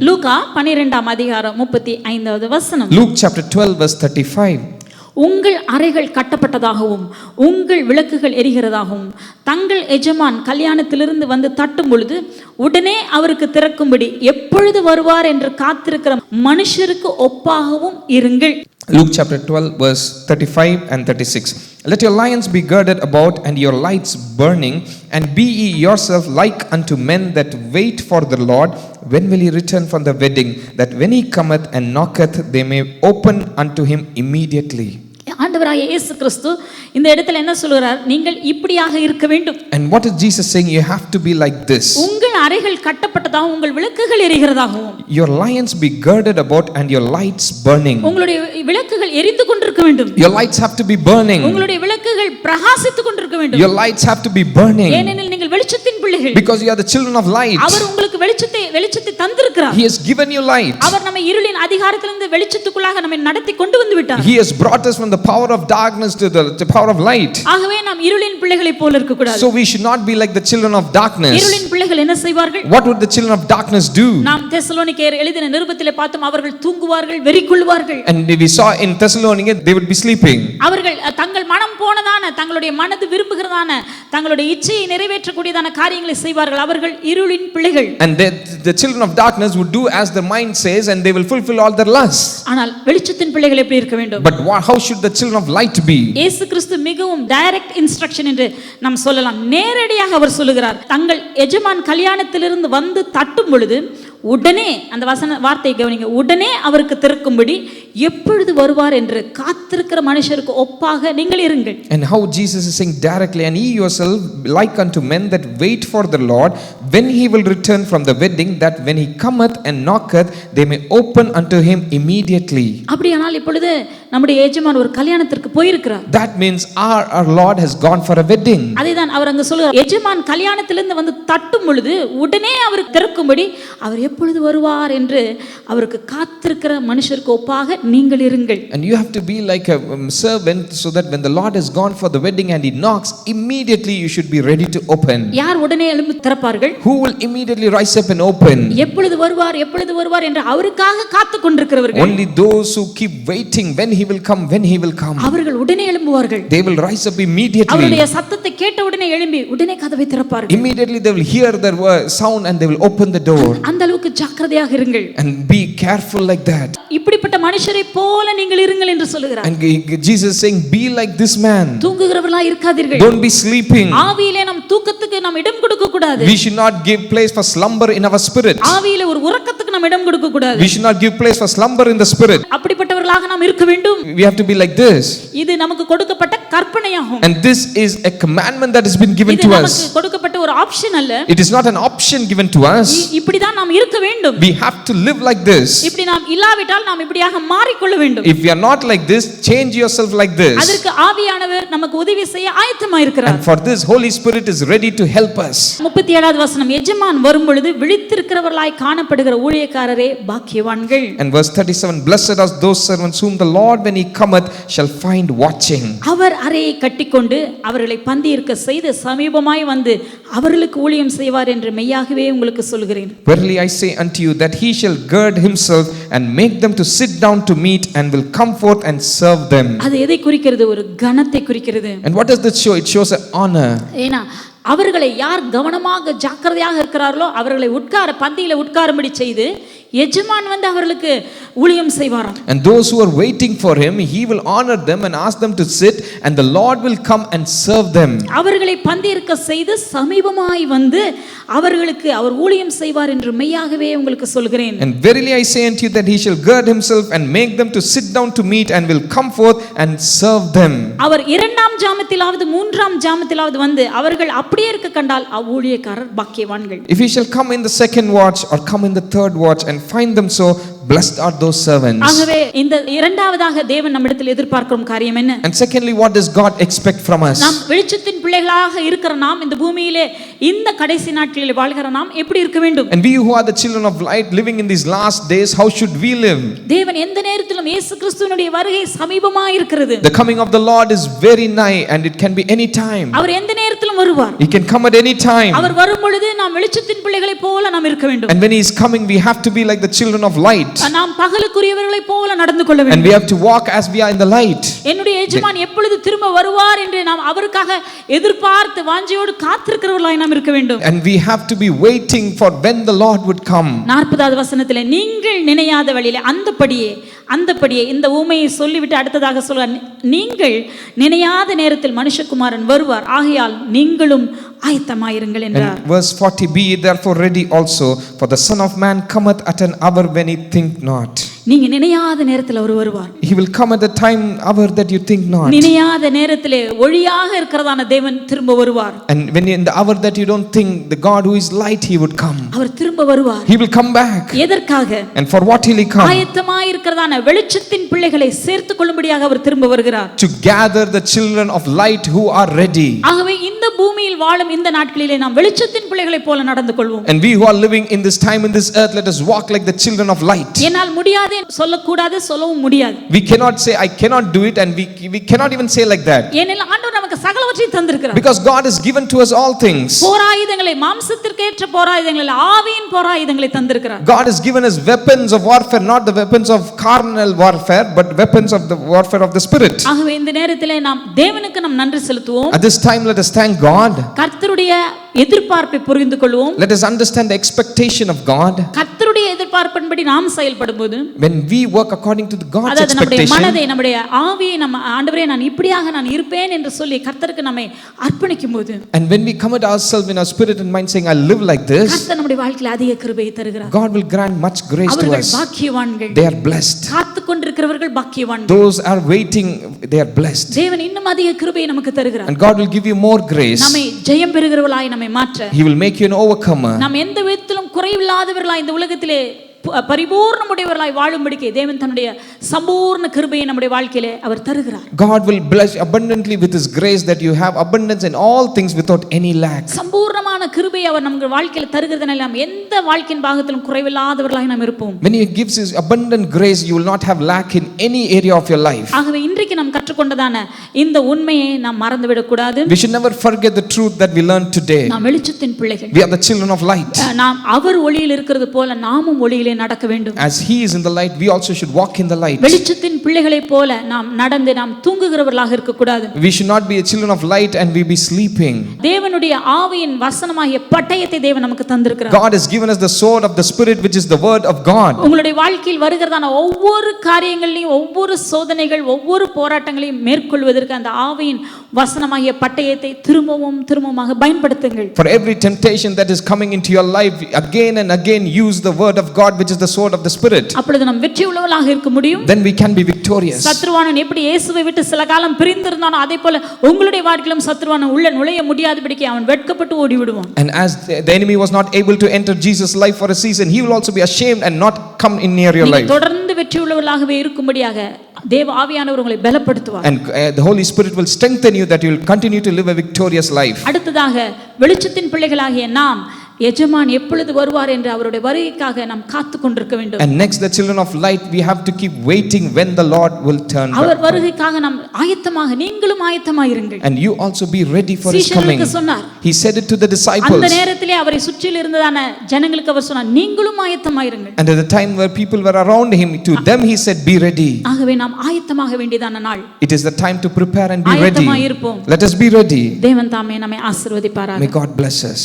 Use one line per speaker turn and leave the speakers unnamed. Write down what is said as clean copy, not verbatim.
லூக்கா 12ஆம் அதிகாரம் 35வது வசனம்.
Luke chapter 12 verse 35.
உங்கள் அறைகள் கட்டப்பட்டதாகவும் உங்கள் விளக்குகள் எரிகிறதாகவும் தங்கள் எஜமான் கல்யாணத்திலிருந்து வந்து தட்டும் பொழுது உடனே அவருக்கு திறக்கும்படி எப்பொழுது வருவார் என்று காத்திருக்கிற மனுஷருக்கு ஒப்பாகவும் இருங்கள்.
Luke chapter 12 verse 35 and 36. Let your lions be girded about and your lights burning, and be ye yourself like unto men that wait for the Lord, when will he return from the wedding, that when he cometh and knocketh, they may open unto him immediately.
ஆண்டவராகிய இயேசு கிறிஸ்து இந்த இடத்துல என்ன சொல்றார்? நீங்கள் இப்படியாக இருக்க வேண்டும்.
And what is Jesus saying? You have to be like this.
உங்கள் அறைகள் கட்டப்பட்டதாகவும் உங்கள் விளக்குகள் எரிகிறதாகவும்.
Your lions be girded about and your lights burning.
உங்களுடைய விளக்குகள் எரிந்து கொண்டிருக்க வேண்டும்.
Your lights have to be burning.
உங்களுடைய விளக்குகள் பிரகாசித்துக் கொண்டிருக்க வேண்டும்.
Your lights have to be burning.
ஏனெனில் நீங்கள் வெளிச்சத்தின் பிள்ளைகள்.
Because you are the children of light.
அவர் உங்களுக்கு வெளிச்சத்தை தந்திருக்கிறார்.
He has given you light.
அவர் நம்மை இருளின் அதிகாரத்திலிருந்து வெளிச்சத்துக்குள்ளாக நம்மை நடத்தி கொண்டு வந்து விட்டார்.
He has brought us from the power of darkness to the power of light.
ஆகவே நாம் இருளின் பிள்ளைகளைப் போல இருக்க கூடாது.
So we should not be like the children of darkness.
இருளின் பிள்ளைகள் என்ன செய்வார்கள்?
What would the children of darkness do?
நாம் தெசலோனிக்கேயர் எழுதின நிருபத்திலே பார்த்தோம், அவர்கள் தூங்குவார்கள், வெறிக்கொள்வார்கள்.
And we saw in Thessalonica they would be sleeping.
அவர்கள் தங்கள் மனம் போனதான, தங்களுடைய மனது விரும்புகிறதான, தங்களுடைய இச்சையை நிறைவேற்றக்கூடியதான காரியங்களை செய்வார்கள். அவர்கள் இருளின் பிள்ளைகள்.
And the children of darkness would do as their mind says, and they will fulfill all their lusts.
ஆனால் வெளிச்சத்தின் பிள்ளைகள் எப்படி இருக்க வேண்டும்?
But how should the children of light be?
இயேசு கிறிஸ்து மிகவும் டைரக்ட் இன்ஸ்ட்ரக்ஷன் என்று நாம் சொல்லலாம். நேரடியாக அவர் சொல்லுகிறார், தங்கள் எஜமான் கல்யாணத்திலிருந்து வந்து தட்டும் பொழுது உடனே, அந்த வார்த்தையை கவனிங்க, உடனே அவருக்கு திறக்கும்படி எப்பொழுது வருவார் என்று காத்திருக்கிற மனுஷருக்கு ஒப்பாக நீங்கள் இருங்கள்.
And how Jesus is saying directly, and ye yourself like unto men that wait for the Lord, when he will return from the wedding, that when he cometh and knocketh, they may open unto him immediately.
அப்படியானால் இப்பொழுது நம்முடைய எஜமான் ஒரு கல்யாணத்திற்கு போயிருக்கிறார்.
That means our Lord has gone for a wedding.
அதைதான் அவர் அங்க சொல்றார். எஜமான் கல்யாணத்திலிருந்து வந்து தட்டும் பொழுது உடனே அவருக்கு திறக்கும்படி அவர் எப்பொழுது வருவார் என்று அவருக்கு காத்திருக்கிற மனுஷருக்கு ஒப்பாக நீங்கள் இருங்கள்.
And you have to be like a servant, so that when the Lord has gone for the wedding and he knocks, immediately you should be ready to open.
யார் உடனே எழும்பி திறப்பார்கள்?
Who will immediately rise up and open?
எப்பொழுது வருவார் எப்பொழுது வருவார் என்று அவருக்காக காத்துக் கொண்டிருக்கிறவர்கள்.
Only those who keep waiting, when he will come, when he will come.
அவர்கள் உடனே எழும்புவார்கள்.
They will rise up immediately.
அவருடைய சத்தத்தை கேட்ட உடனே எழும்பி உடனே கதவை திறப்பார்கள்.
Immediately they will hear their sound and they will open the door.
அந்த அளவுக்கு ஜாக்கிரதையாக இருங்கள்.
And be careful like that.
இப்படிப்பட்ட மனுஷரை போல நீங்கள் இருங்கள் என்று சொல்கிறார்.
And Jesus is saying, be like this man.
தூங்குகிறவர்களா இருக்காதீர்கள்.
Don't be sleeping.
ஆவியிலே நம் தூக்கத்துக்கு நாம் இடம் கொடுக்க கூடாது.
We should not give place for slumber in our spirit.
ஆவியிலே ஒரு உறக்கத்துக்கு நாம் இடம் கொடுக்க கூடாது.
We should not give place for slumber in the spirit.
அப்படிப்பட்டவர்களாக நாம் இருக்க வேண்டும்.
We have to be like this.
இது நமக்கு கொடுக்கப்பட்ட கற்பனையாகும்.
And this is a commandment that has been given to us.
இது நமக்கு கொடுக்கப்பட்ட ஒரு ஆப்ஷன் அல்ல.
It is not an option given to us.
இப்படி தான் நாம் இருக்க வேண்டும்.
We have to live like this.
இப்படி நாம் இல்லாவிட்டால் நாம் இப்படியாக மாறிக்கொள்ள வேண்டும்.
If you are not like this, change yourself like this.
அதற்கு ஆவியானவர் நமக்கு உதவி செய்ய ஆயத்தமாக இருக்கிறார்.
And for this, Holy Spirit is ready to help us.
37வது வசனம், எஜமான் வரும் பொழுது விழித்திருக்கிறவர்களாய் காணப்படுகிற ஊழியக்காரரே பாக்கியவான்கள்.
And verse 37, blessed are those servants whom the Lord when he cometh shall find watching.
அவர் அறையை கட்டிக்கொண்டு அவர்களை பந்தியிருக்க செய்து சமீபமாய் வந்து அவர்களுக்கு ஊழியம் செய்வார் என்று மெய்யாகவே உங்களுக்கு சொல்கிறேன்.
Verily I say unto you that he shall gird himself and make them to sit down to meat, and will come forth and serve them.
அது எதை குறிக்கிறது? ஒரு கனத்தை குறிக்கிறது.
And what does that show? It shows an honor.
ஏனா அவர்களை யார் கவனமாக ஜாக்கிரதையாக இருக்கிறார்களோ அவர்களை பந்தியில உட்காரும்படி செய்து எஜமான் வந்து அவர்களுக்கு ஊழியம் செய்வாராம்.
And those who are waiting for him, he will honor them and ask them to sit, and the Lord will come and serve them.
அவர்களை பந்தியிருக்க செய்து சமீபமாய் வந்து அவர்களுக்கு அவர் ஊழியம் செய்வார் என்று மெய்யாகவே உங்களுக்கு சொல்கிறேன்.
And verily I say unto you that he shall gird himself and make them to sit down to meat, and will come forth and serve them.
அவர் இரண்டாம் ஜாமத்திலாவது மூன்றாம் ஜாமத்திலாவது வந்து அவர்கள் அப்படியே இருக்க கண்டால் ஊழியக்காரர் பாக்கியவான்கள்.
If he shall come in the second watch or come in the third watch and find them so, blessed are those servants.
ஆகவே இந்த இரண்டாவதாக தேவன் நம்மிடத்தில் எதிர்பார்க்கும் காரியம் என்ன?
And secondly, what does God expect from us?
நாம் வெளிச்சத்தின் பிள்ளைகளாக இருக்கிற நாம் இந்த பூமியிலே இந்த கடைசி நாட்களில் வாழ்கிற நாம் எப்படி இருக்க வேண்டும்?
And we who are the children of light living in these last days, how should we live?
தேவன் எந்த நேரத்திலும் இயேசு கிறிஸ்துவினுடைய வருகை சமீபமாய் இருக்கிறது.
The coming of the Lord is very nigh, and it can be any time.
அவர் எந்த நேரத்திலும் நேரத்திலும் வருவார்.
He can come at any time.
அவர் வரும் பொழுது நாம் வெளிச்சத்தின் பிள்ளைகளைப் போல நாம் இருக்க வேண்டும்.
And when he is coming, we have to be like the children of light.
நாம் பகலுக்குரியவர்களைப் போல நடந்து கொள்ள
And
வேண்டும்.
we have to walk as we are in the light.
என்னுடைய எஜமான் எப்பொழுது திரும்ப வருவார் என்று நாம் அவருக்காக எதிர்பார்த்து வாஞ்சையோடு காத்திருக்கிறவர்களாய் நாம் இருக்க வேண்டும்.
And we have to be waiting for when the Lord would come.
40வது வசனத்திலே நீங்கள் நினையாத வழியிலே அந்தப்படியே இந்த ஊமையை சொல்லிவிட்டு அடுத்ததாக சொல்ல, நீங்கள் நினையாத நேரத்தில் மனுஷகுமாரன் வருவார், ஆகையால் நீங்களும் ஆயத்தமாயிருங்கள் என்றார்.
And verse 40, be ye therefore ready also, for the Son of Man cometh at an hour when he think not.
நீங்க நினையாத நேரத்தில் அவர் வருவார்.
He will come at the time hour that you think not.
நினையாத நேரத்திலே ஒளியாக இருக்கிறதான தேவன் திரும்ப வருவார்.
And when in the hour that you don't think, the God who is light, he would come.
அவர் திரும்ப வருவார்.
He will come back.
எதற்காக?
And for what will he come?
ஆயத்தமாய் இருக்கிறதான வெளிச்சத்தின் பிள்ளைகளை சேர்த்துக் கொள்ளும்படியாக அவர் திரும்ப வருகிறார்.
To gather the children of light who are ready.
ஆகவே இந்த பூமியில் வாழும் இந்த நாட்களிலே நாம் வெளிச்சத்தின் பிள்ளைகளைப் போல நடந்து கொள்வோம்.
And we who are living in this time in this earth, let us walk like the children of light.
என்னால் முடியாது சொல்லக்கூடாது, சொல்லவும் முடியாது.
We cannot say I cannot do it, and we cannot even say like that.
ஏனெனில் ஆண்டவர் நமக்கு சகலவற்றையும் தந்திருக்கிறார்.
Because God has given to us all things.
போராயுதங்களை, மாம்சத்திற்கேற்ற போராயுதங்களை, ஆவியின் போராயுதங்களை தந்திருக்கிறார்.
God has given us weapons of warfare, not the weapons of carnal warfare, but weapons of the warfare of the spirit.
ஆகவே இந்த நேரத்திலே நாம் தேவனுக்கு நாம் நன்றி செலுத்துவோம்.
At this time, let us thank God.
கர்த்தருடைய எதிர்பார்ப்பை புரிந்து கொள்வோம்.
Let us understand the expectation of God.
கர்த்தருடைய எதிர்பார்ப்பின்படி நாம் செயல்படும்போது,
When we work according to the God's
அதாவது நம்முடைய
expectation,
மனதை, நம்முடைய ஆவியை நம்ம ஆண்டவரே நான் இப்படியாக நான் இருப்பேன் என்று சொல்லி கர்த்தருக்கு நம்மை அர்ப்பணிக்கும்போது,
and when we commit ourselves in our spirit and mind saying I live like this,
கர்த்தர் நம்முடைய வாழ்க்கையில் அதிக கிருபையை தருகிறார்.
God will grant much grace to
அவர்கள்
us.
பாக்கியவான்கள்.
They are blessed.
காத்துக் கொண்டிருக்கிறவர்கள் பாக்கியவான்கள்.
Those are waiting, they are blessed.
தேவன் இன்னும் அதிக கிருபையை நமக்கு தருகிறார்.
And God will give you more grace.
நம்மை ஜெயம் பெறுகிறவர்களாய் நம்மை மாற்ற,
He will make you an overcomer.
நாம் எந்த விதத்திலும் குறைவில்லாதவர்களாய் இந்த உலகத்திலே பரிபூர்ணமுடையவர்களாய் வாழும்படிக்கு தேவன் தன்னுடைய சம்பூர்ண கிருபையை நம்முடைய வாழ்க்கையிலே அவர் தருகிறார்.
God will bless abundantly with his grace, that you have abundance in all things without any lack.
சம்பூர்ணமான கிருபையை அவர் நமக்கு வாழ்க்கையில தருகிறதனால நாம் எந்த வாழ்க்கையின் பாகத்திலும் குறைவில்லாதவர்களாய் நாம் இருப்போம்.
When he gives his abundant grace, you will not have lack in any area of your life.
ஆகவே இன்றைக்கு நாம் கற்றுக்கொண்டதான இந்த உண்மையை நாம் மறந்துவிடக் கூடாது.
We should never forget the truth that we learned today.
நாம் வெளிச்சத்தின் பிள்ளைகள்.
We are the children of light.
நாம் அவர் ஒளியில் இருக்கிறது போல நாமும் ஒளியிலே நடக்க வேண்டும்.
As he is in the light, we also should walk in the light.
வெளிச்சத்தின் பிள்ளைகளைப் போல நாம் நடந்து நாம் தூங்குகிறவர்களாக இருக்க கூடாது.
We should not be a children of light and we be sleeping.
தேவனுடைய ஆவியின் வசனமாகிய பட்டயத்தை தேவன் நமக்கு தந்திருக்கிறார்.
God has given us the sword of the spirit, which is the word of God.
உங்களுடைய வாழ்க்கையில் வருகிறதான ஒவ்வொரு காரியங்களையும், ஒவ்வொரு சோதனைகள், ஒவ்வொரு போராட்டங்களையும் மேற்கொள்வதற்கு அந்த ஆவியின் வசனமாகிய பட்டயத்தை திரும்பவுமாக பயன்படுத்துங்கள்.
For every temptation that is coming into your life, again and again use the word of God, which is the sword of the spirit.
அப்பொழுது நாம் வெற்றி உள்ளவர்களாக இருக்க முடியும்.
Then we can be victorious.
சத்ருவானன் எப்படி இயேசுவை விட்டு சில காலம் பிரிந்திருந்தானோ அதே போல உங்களுடைய வாழ்க்கையிலும் சத்ருவானன் உள்ள நுழைய முடியாதபடிக்கு அவன் வெட்கப்பட்டு ஓடி விடுவான்.
And as the enemy was not able to enter Jesus' life for a season, he will also be ashamed and not come in near your life.
தொடர்ந்து வெற்றி உள்ளவர்களாகவே இருக்கும்படியாக தேவ ஆவியானவர் உங்களை பலப்படுத்துவார்.
And the Holy Spirit will strengthen you that you will continue to live a victorious life.
அடுத்ததாக வெளிச்சத்தின் பிள்ளைகளாகிய நாம் எஜமான் எப்பொழுது வருவார் என்று அவருடைய வருகைக்காக நாம் காத்து கொண்டிருக்க வேண்டும்.
And next, the children of light, we have to keep waiting when the Lord will turn back.
அவர் வருகைக்காக நாம் ஆயத்தமாக, நீங்களும் ஆயத்தமாயிருங்கள்.
And you also be ready for his coming.
சீஷர்களுக்கு சொன்னார்.
He said it to the disciples.
அந்த நேரத்திலே அவரை சுற்றில் இருந்ததான ஜனங்களுக்கு அவர் சொன்னார், நீங்களும் ஆயத்தமாயிருங்கள்.
And at the time where people were around him, to them he said, be ready.
ஆகவே நாம் ஆயத்தமாக வேண்டியதான நாள்.
It is the time to prepare and be ready.
ஆயத்தமாயிருப்போம்.
Let us be ready.
தேவன் தாமே நம்மை ஆசீர்வதிப்பாராக.
May God bless us.